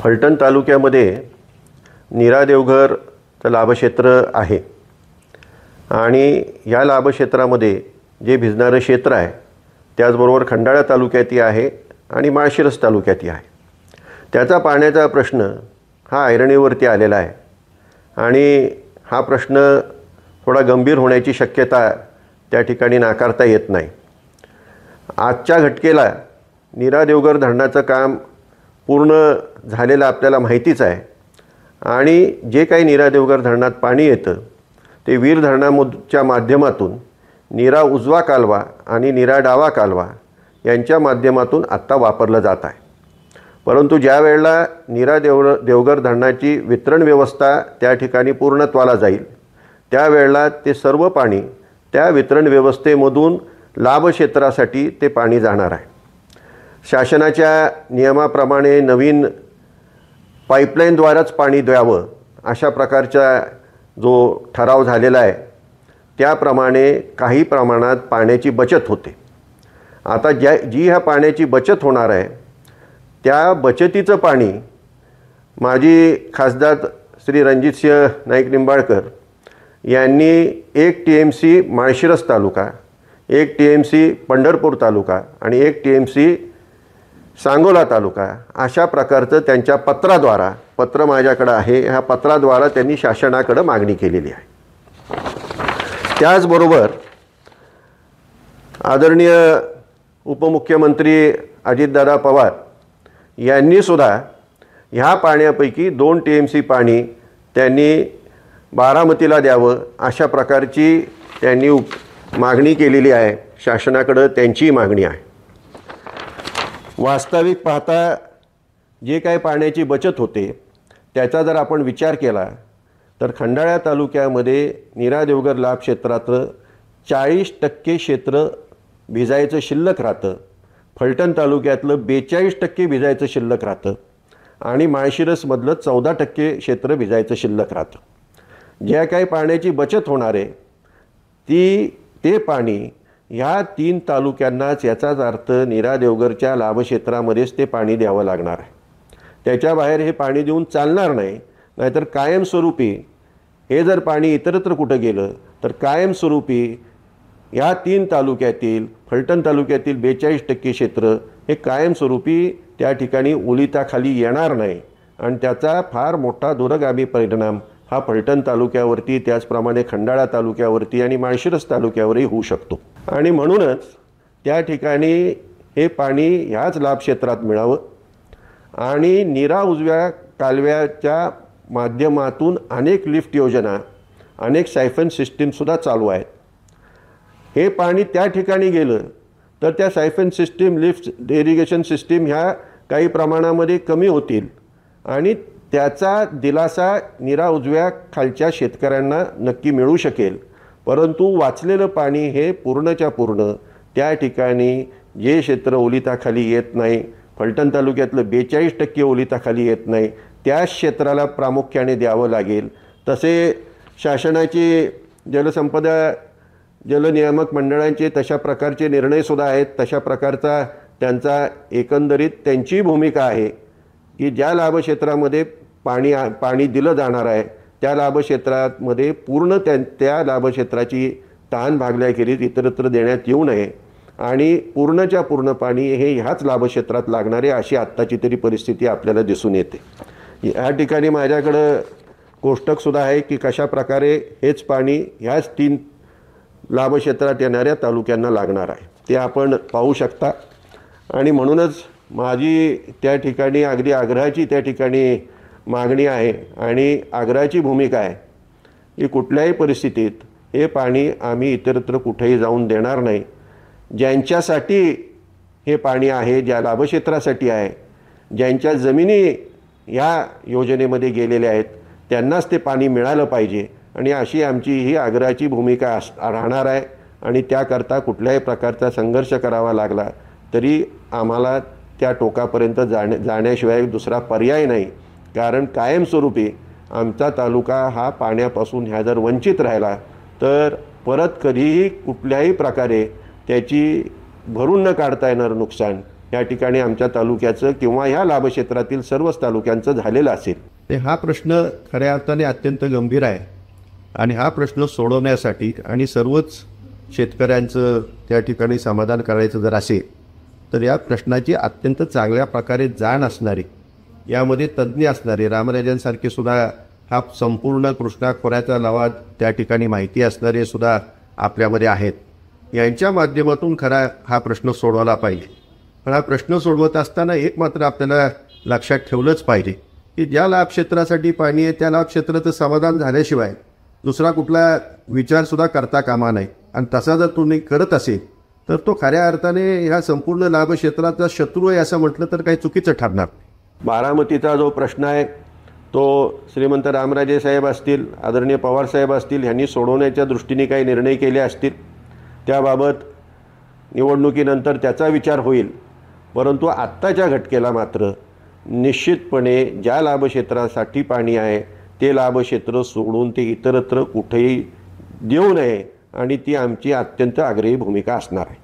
फलटण तालुक्यामध्ये नीरा देवघरचं लाभक्षेत्र आहे आणि या लाभक्षेत्रामध्ये जे भिजणारं क्षेत्र आहे त्याचबरोबर खंडाळा तालुक्यातही आहे आणि माळशिरस तालुक्यातही आहे. त्याचा पाण्याचा प्रश्न हा ऐरणीवरती आलेला आहे आणि हा प्रश्न थोडा गंभीर होण्याची शक्यता त्या ठिकाणी नाकारता येत नाही. आजच्या घटकेला नीरा देवघर धरणाचं काम पूर्ण झालेलं आपल्याला माहितीच आहे आणि जे काही नीरा देवघर धरणात पाणी येतं ते वीर धरणाच्या माध्यमातून नीरा उजवा कालवा आणि नीरा डावा कालवा यांच्या माध्यमातून आत्ता वापरलं जात आहे. परंतु ज्या वेळेला नीरा देवघर धरणाची वितरण व्यवस्था त्या ठिकाणी पूर्णत्वाला जाईल त्यावेळेला ते सर्व पाणी त्या वितरण व्यवस्थेमधून लाभक्षेत्रासाठी ते पाणी जाणार आहे. शासनाच्या नियमाप्रमाणे नवीन पाईपलाईनद्वाराच पाणी द्यावं अशा प्रकारचा जो ठराव झालेला आहे त्याप्रमाणे काही प्रमाणात पाण्याची बचत होते. आता जी ह्या पाण्याची बचत होणार आहे त्या बचतीचं पाणी माजी खासदार श्री रणजितसिंह नाईक निंबाळकर यांनी 1 TMC माळशिरस तालुका, 1 TMC पंढरपूर तालुका आणि 1 TMC सांगोला तालुका अशा प्रकारचं त्यांच्या पत्राद्वारा, पत्र माझ्याकडं आहे, ह्या पत्राद्वारा त्यांनी शासनाकडं मागणी केलेली आहे. त्याचबरोबर आदरणीय उपमुख्यमंत्री अजितदादा पवार यांनीसुद्धा ह्या पाण्यापैकी 2 TMC पाणी त्यांनी बारामतीला द्यावं अशा प्रकारची त्यांनी मागणी केलेली आहे. शासनाकडं त्यांची मागणी आहे. वास्तविक पाहता जे काही पाण्याची बचत होते त्याचा जर आपण विचार केला तर खंडाळा तालुक्यामध्ये नीरा देवघर लाभ क्षेत्रातलं 40% क्षेत्र भिजायचं शिल्लक राहतं, फलटण तालुक्यातलं 42% भिजायचं शिल्लक राहतं आणि माळशिरसमधलं 14% क्षेत्र भिजायचं शिल्लक राहतं. ज्या काही पाण्याची बचत होणार आहे ते पाणी ह्या 3 तालुक्यांनाच, याचाच अर्थ नीरा देवघरच्या लाभक्षेत्रामध्येच ते पाणी द्यावं लागणार आहे. त्याच्या बाहेर हे पाणी देऊन चालणार नाही. नाहीतर कायमस्वरूपी हे जर पाणी इतरत्र कुठं गेलं तर कायमस्वरूपी ह्या 3 तालुक्यातील, फलटण तालुक्यातील 42% क्षेत्र हे कायमस्वरूपी त्या ठिकाणी ओलिताखाली येणार नाही आणि त्याचा फार मोठा दूरगामी परिणाम हा फलटण तालुक्यावरती, त्याचप्रमाणे खंडाळा तालुक्यावरती आणि माळशिरस तालुक्यावरही होऊ शकतो. आणि म्हणूनच त्या ठिकाणी हे पाणी ह्याच लाभक्षेत्रात मिळावं आणि नीरा उजव्या कालव्याच्या माध्यमातून अनेक लिफ्ट योजना, अनेक सायफन सिस्टीमसुद्धा चालू आहेत. हे पाणी त्या ठिकाणी गेलं तर त्या siphon system, lift irrigation system ह्या काही प्रमाणामध्ये कमी होतील आणि त्याचा दिलासा नीरा उजव्या खालच्या शेतकऱ्यांना नक्की मिळू शकेल. परंतु वाचलेलं पाणी हे पूर्णच्या पूर्ण त्या ठिकाणी जे क्षेत्र ओलिताखाली येत नाही, फलटण तालुक्यातलं 42% ओलिताखाली येत नाही, त्या क्षेत्राला प्रामुख्याने द्यावं लागेल. तसे शासनाची जलसंपदा जलनियामक मंडळांचे तशा प्रकारचे निर्णयसुद्धा आहेत. तशा प्रकारचा त्यांचा एकंदरीत त्यांची भूमिका आहे की ज्या लाभक्षेत्रामध्ये पाणी दिलं जाणार आहे त्या लाभक्षेत्रामध्ये पूर्ण त्या लाभक्षेत्राची ताण भागल्याखेरीज इतरत्र देण्यात येऊ नये आणि पूर्णच्या पूर्ण पाणी हे ह्याच लाभक्षेत्रात लागणारे अशी आत्ताची तरी परिस्थिती आपल्याला दिसून येते. ह्या ठिकाणी माझ्याकडं कोष्टकसुद्धा आहे की कशा प्रकारे हेच पाणी ह्याच 3 लाभक्षेत्रात येणाऱ्या तालुक्यांना लागणार आहे ते आपण पाहू शकता. आणि म्हणूनच माझी त्या ठिकाणी अगदी आग्रहाची त्या ठिकाणी मागणी आहे आणि आग्रहाची भूमिका आहे की कुठल्याही परिस्थितीत हे पाणी आम्ही इतरत्र कुठेही जाऊन देणार नाही. ज्यांच्यासाठी हे पाणी आहे, ज्या लाभक्षेत्रासाठी आहे, ज्यांच्या जमिनी ह्या योजनेमध्ये गेलेल्या आहेत त्यांनाच ते पाणी मिळालं पाहिजे आणि अशी आमची ही आग्रहाची भूमिका राहणार आहे. आणि त्याकरता कुठल्याही प्रकारचा संघर्ष करावा लागला तरी आम्हाला त्या टोकापर्यंत जाण्याशिवाय दुसरा पर्याय नाही. कारण कायमस्वरूपी आमचा तालुका हा पाण्यापासून ह्या जर वंचित राहिला तर परत कधीही कुठल्याही प्रकारे त्याची भरून न काढता येणारं नुकसान या ठिकाणी आमच्या तालुक्याचं किंवा ह्या लाभक्षेत्रातील सर्वच तालुक्यांचं झालेलं असेल. ते हा प्रश्न खऱ्या अर्थाने अत्यंत गंभीर आहे आणि हा प्रश्न सोडवण्यासाठी आणि सर्वच शेतकऱ्यांचं त्या ठिकाणी समाधान करायचं जर असेल तर या प्रश्नाची अत्यंत चांगल्या प्रकारे जाण असणारी, यामध्ये तज्ज्ञ असणारे, रामराजांसारखे सुद्धा हा संपूर्ण कृष्णा खोऱ्याचा लवाद त्या ठिकाणी माहिती असणारे सुद्धा आपल्यामध्ये आहेत. यांच्या माध्यमातून खरा हा प्रश्न सोडवला पाहिजे. पण हा प्रश्न सोडवत असताना एक मात्र आपल्याला लक्षात ठेवलंच पाहिजे की ज्या लाभक्षेत्रासाठी पाणी आहे त्या लाभक्षेत्राचं समाधान झाल्याशिवाय दुसरा कुठला विचारसुद्धा करता कामा नये. आणि तसा जर तुम्ही करत असेल तर तो खऱ्या अर्थाने ह्या संपूर्ण लाभक्षेत्राचा शत्रू आहे असं म्हटलं तर काही चुकीचं ठरणार. बारामतीचा जो प्रश्न आहे तो श्रीमंत रामराजे साहेब असतील, आदरणीय पवार साहेब असतील, यांनी सोडवण्याच्या दृष्टीने काही निर्णय केले असतील. त्याबाबत निवडणुकीनंतर त्याचा विचार होईल. परंतु आत्ताच्या घटकेला मात्र निश्चितपणे ज्या लाभक्षेत्रासाठी पाणी आहे ते लाभक्षेत्र सोडून ते इतरत्र कुठेही देऊ नये आणि ती आमची अत्यंत आग्रही भूमिका असणार आहे.